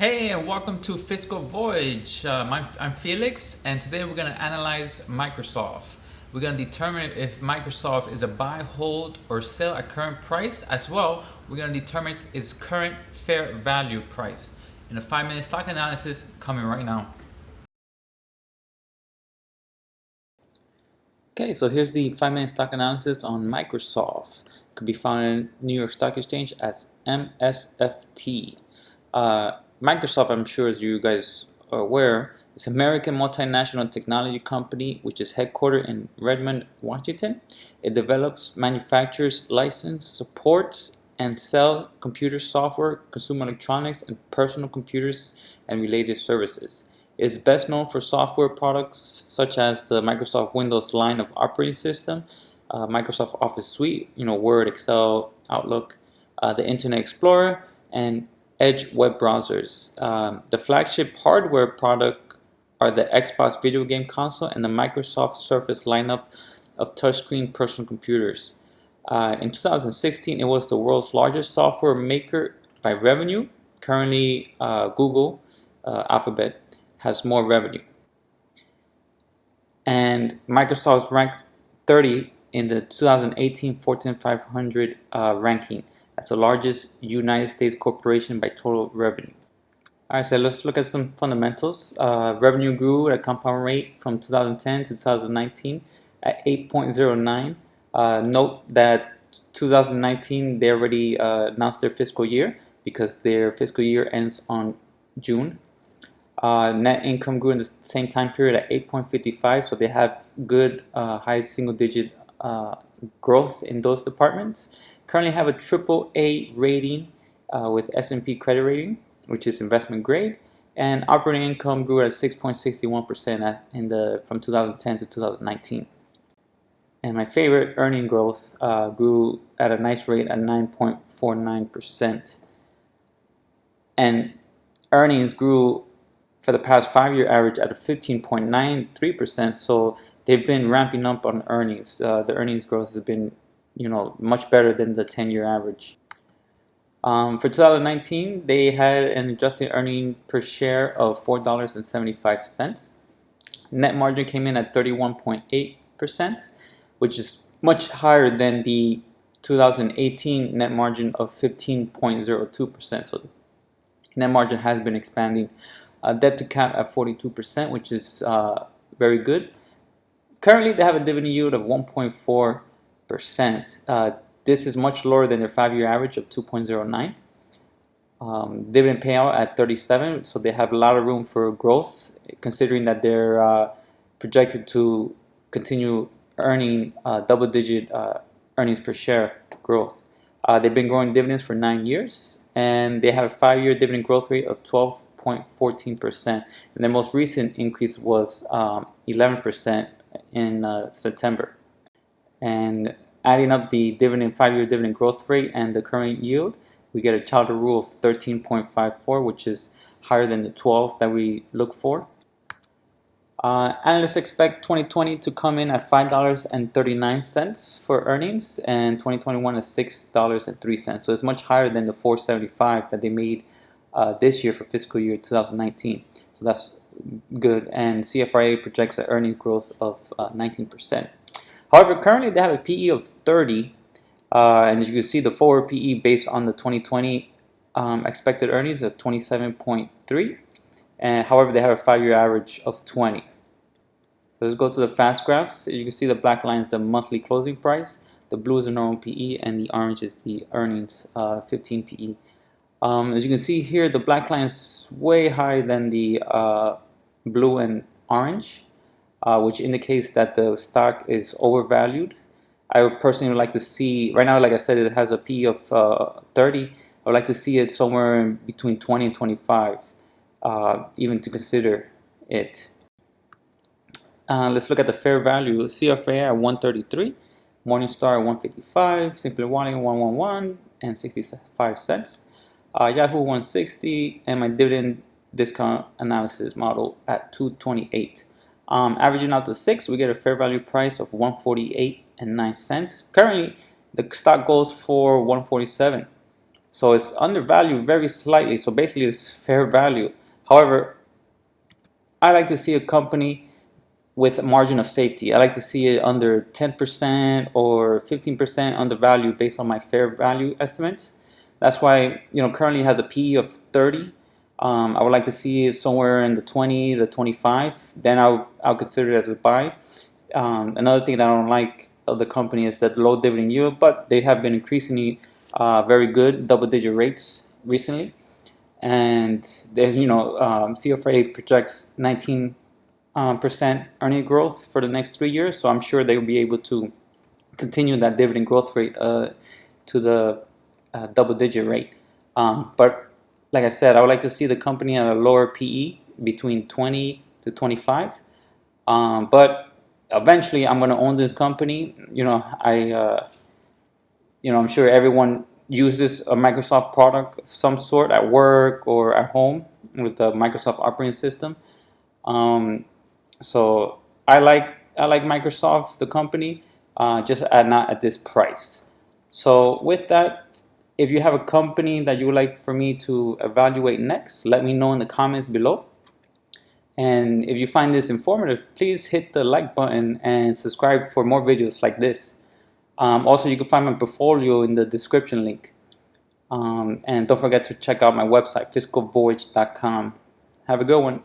Hey, and welcome to Fiscal Voyage. I'm Felix, and today we're going to analyze Microsoft. We're going to determine if Microsoft is a buy, hold, or sell at current price. As well, we're going to determine its current fair value price. In a 5-minute stock analysis coming right now. Okay, so here's the 5-minute stock analysis on Microsoft. It could be found in New York Stock Exchange as MSFT. Microsoft, I'm sure as you guys are aware, is an American multinational technology company which is headquartered in Redmond, Washington. It develops, manufactures, licenses, supports, and sells computer software, consumer electronics, and personal computers and related services. It is best known for software products such as the Microsoft Windows line of operating system, Microsoft Office Suite, Word, Excel, Outlook, the Internet Explorer, and Edge web browsers. The flagship hardware product are the Xbox video game console and the Microsoft Surface lineup of touchscreen personal computers. In 2016, it was the world's largest software maker by revenue. Currently, Google, Alphabet, has more revenue. And Microsoft's ranked 30 in the 2018 Fortune 500 ranking as the largest United States corporation by total revenue. Alright, so let's look at some fundamentals. Revenue grew at a compound rate from 2010 to 2019 at 8.09. Note that 2019 they already announced their fiscal year because their fiscal year ends on June. Net income grew in the same time period at 8.55, so they have good high single-digit growth in those departments. Currently have a AAA rating with S&P credit rating, which is investment grade, and operating income grew at 6.61% from 2010 to 2019. And my favorite, earning growth grew at a nice rate at 9.49%, and earnings grew for the past 5-year average at a 15.93%. So they've been ramping up on earnings. The earnings growth has been, much better than the 10-year average. For 2019, they had an adjusted earning per share of $4.75. Net margin came in at 31.8%, which is much higher than the 2018 net margin of 15.02%. So the net margin has been expanding. Debt to cap at 42%, which is very good. Currently, they have a dividend yield of 1.4%. This is much lower than their 5-year average of 2.09. Dividend payout at 37, so they have a lot of room for growth, considering that they're projected to continue earning double-digit earnings per share growth. They've been growing dividends for 9 years, and they have a 5-year dividend growth rate of 12.14%. And their most recent increase was 11% in September. And adding up the 5-year dividend growth rate and the current yield, we get a Childer rule of 13.54, which is higher than the 12 that we look for. Analysts expect 2020 to come in at $5.39 for earnings and 2021 at $6.03. So it's much higher than the $4.75 that they made this year for fiscal year 2019. So that's good. And CFRA projects an earnings growth of 19%. However, currently they have a PE of 30. And as you can see, the forward PE based on the 2020 expected earnings is 27.3. And however, they have a 5-year average of 20. Let's go to the fast graphs. You can see the black line is the monthly closing price, the blue is the normal PE, and the orange is the earnings 15 PE. As you can see here, the black line is way higher than the blue and orange, which indicates that the stock is overvalued. I would personally like to see, right now, like I said, it has a PE of 30. I would like to see it somewhere in between 20 and 25, even to consider it. Let's look at the fair value. CFA at 133, Morningstar at 155, Simply Wallet 111 and 65 cents, Yahoo 160, and my dividend discount analysis model at 228. Averaging out to 6, we get a fair value price of 148 and 9 cents. Currently, the stock goes for 147. So it's undervalued very slightly. So basically it's fair value. However, I like to see a company with a margin of safety. I like to see it under 10% or 15% undervalued based on my fair value estimates. That's why, currently it has a PE of 30. I would like to see it somewhere in the 20, the 25. Then I'll consider it as a buy. Another thing that I don't like of the company is that low dividend yield, but they have been increasingly very good, double-digit rates recently. And there's, CFA projects 19% earning growth for the next 3 years. So I'm sure they will be able to continue that dividend growth rate to the double-digit rate. But like I said, I would like to see the company at a lower PE between 20 to 25. But eventually, I'm going to own this company. I'm sure everyone uses a Microsoft product of some sort at work or at home with the Microsoft operating system. So I like Microsoft, the company, just not at this price. So with that, if you have a company that you would like for me to evaluate next, let me know in the comments below. And if you find this informative, please hit the like button and subscribe for more videos like this. Also, you can find my portfolio in the description link. And don't forget to check out my website, fiscalvoyage.com. Have a good one.